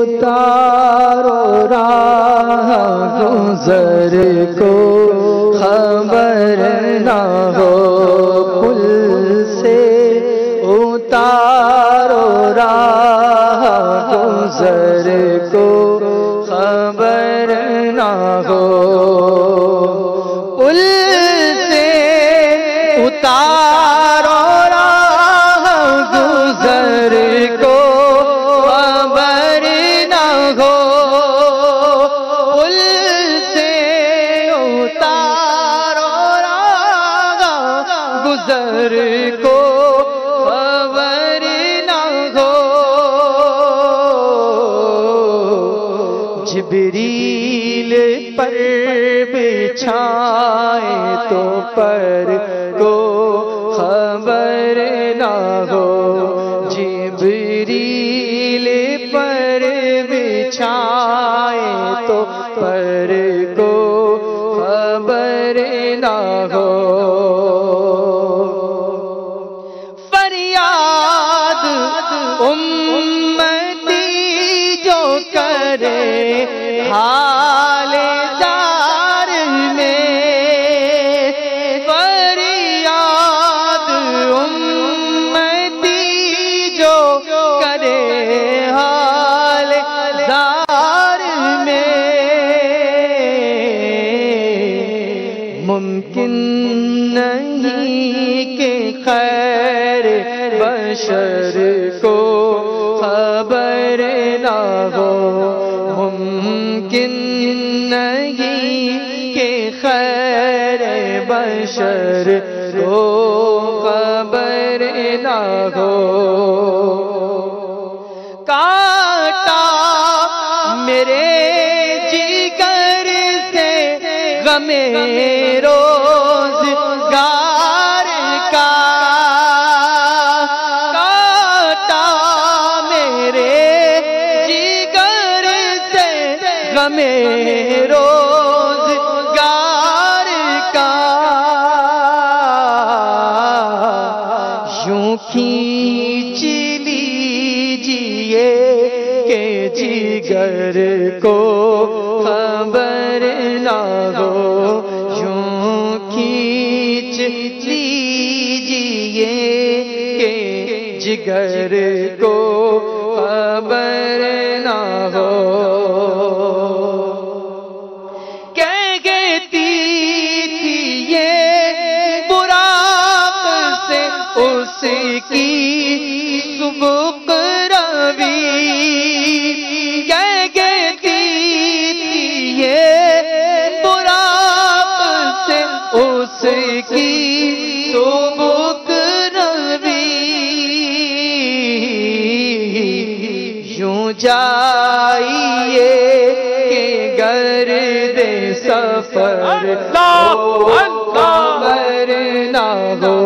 اتارو راہ گزر کو خبر نہ ہو، پل سے اتارو راہ گزر کو خبر نہ ہو، پل سے اتارو راہ گزر کو خبر نہ ہو، پل سے اتارو راہ گزر کو خبر نہ ہو، جبریل پر بچھائے تو پر کو خبر نہ ہو، جبریل پر بچھائے تو پر کو خبر نہ ہو، فریاد امتی جو کرے حال زار میں، فریاد امتی جو کرے حال زار میں، ممکن نہیں کہ خیر بشر کو خبر نہ ہو، ممکن نہیں کہ خیر بشر کو خبر نہ ہو، کاٹا میرے جگر سے غم روزگار کا، کاٹا میرے جگر سے غم روزگار کا، یوں کھینچ لیجئے کہ جگر کو خبر نہ ہو، یوں کھینچ لیجئے کہ جگر کو خبر نہ ہو، کہتی تھی یہ براق سے اس کی سبق روی، کہتی تھی یہ براق سے اس کی سبق روی، یوں جائیے کہ گرد سفر خبر نہ ہو،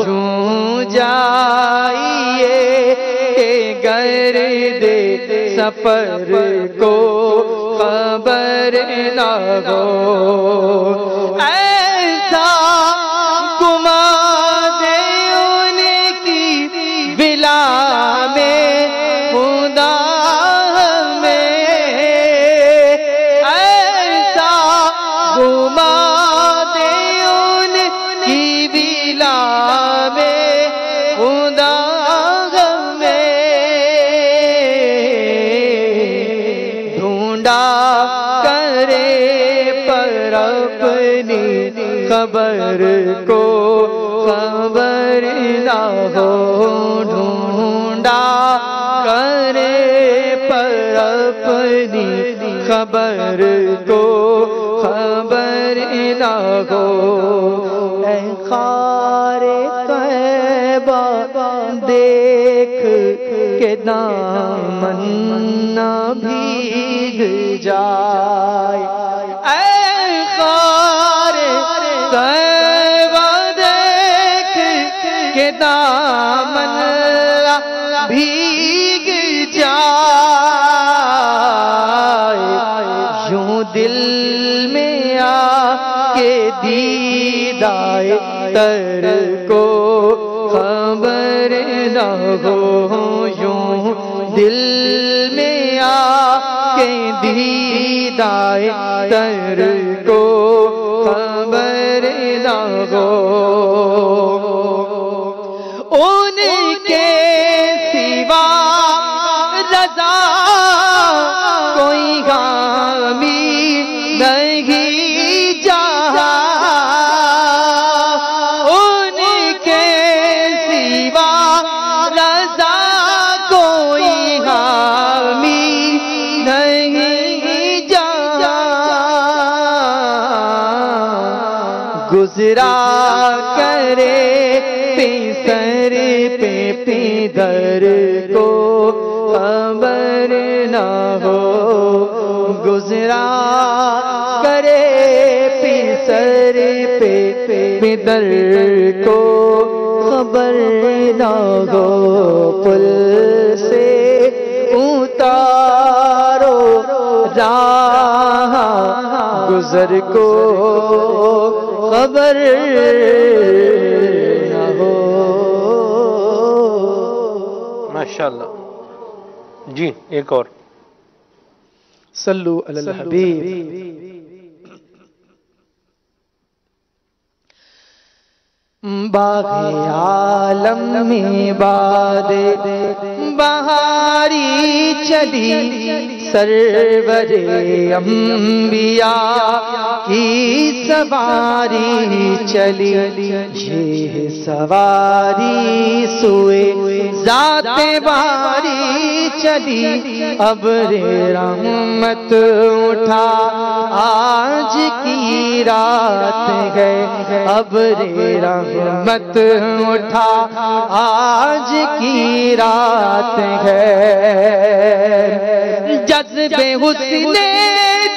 یوں جائیے کہ گرد سفر کو خبر نہ ہو، ایسا گما دے ان کی بلا میں خدا میں، ایسا گما دے ان کی بلا میں خدا میں، ڈھونڈا کرے پر اپنی خبر کو خبر نہ ہو، ڈھونڈا کرے پر اپنی خبر کو خبر نہ ہو، اے خار طیبہ دیکھ کے دامن نہ بھیگ جائے، اے خار طیبہ دیکھ کے دامن نہ بھیگ جائے، یوں دل میں آ کے دیدائے تر کو خبر نہ ہو، یوں دل کے دیدائے تر کو خبر نہ ہو، ان کے سوا رضا کوئی حامی نہیں جہاں، ان کے سوا رضا کوئی حامی نہیں جہاں، گزرا کرے پیسر پہ پیدر کو خبر نہ ہو، گزرا کرے پیسر پہ پیدر کو خبر نہ ہو، پل سے اتارو راہ گزر کو خبر نہ ہو۔ ماشاءاللہ جی، ایک اور صلو علی الحبیب۔ باغ عالم میں باد بہاری چلی، سرور انبیاء کی سواری چلی، یہ سواری سوئے ذات باری چلی، ابر رحمت اٹھا آج کی رات ہے، ابر رحمت اٹھا آج کی رات ہے، جذب حسن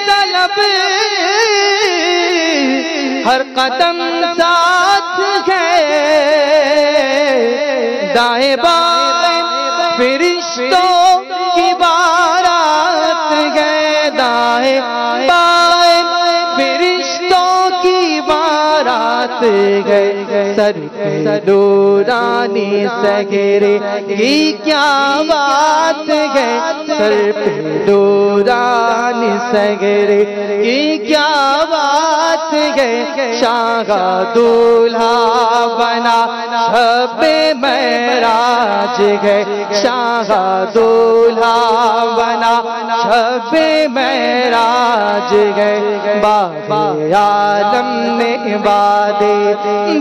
طلب ہر قدم ساتھ ہے، دائیں بائیں فرشتوں کی بارات ہے، دائیں بائیں فرشتوں کی بارات ہے، سر پہ نورانی سگرے کی کیا بات ہے، سر پہ نورانی سگرے کی کیا بات ہے، شاہ دولہا بنا شب معراج ہے، شاہ دولہا بنا شب معراج ہے، باغ عالم میں باد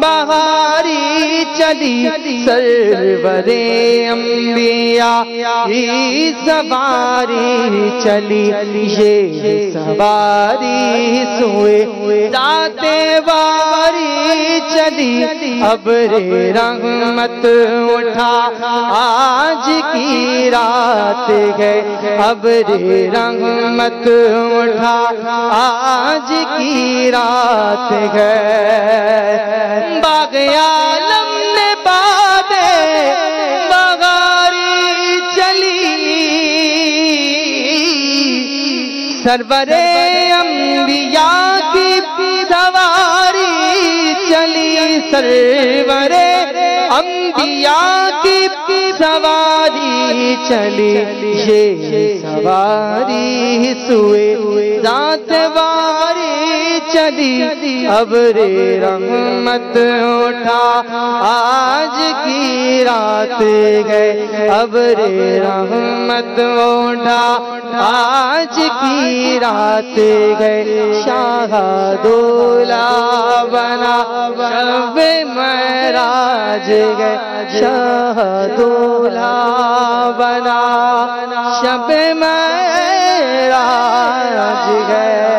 بہاری چلی، سرور انبیاء کی سواری چلی، یہ سواری سوئے ذات باری چلی، ابر رحمت اٹھا آج کی رات ہے، ابر رحمت اٹھا آج کی رات ہے، باغ عالم میں باد بہاری چلی، سرور انبیاء کی سواری چلی، سرور انبیاء کی سواری چلی، یہ سواری سوئے ذات باری چلی، ابر رحمت اٹھا آج کی رات ہے، ابر رحمت اٹھا آج کی رات ہے، شاہ دولہا بنا شب معراج ہے، شاہ دولہا بنا شب معراج ہے۔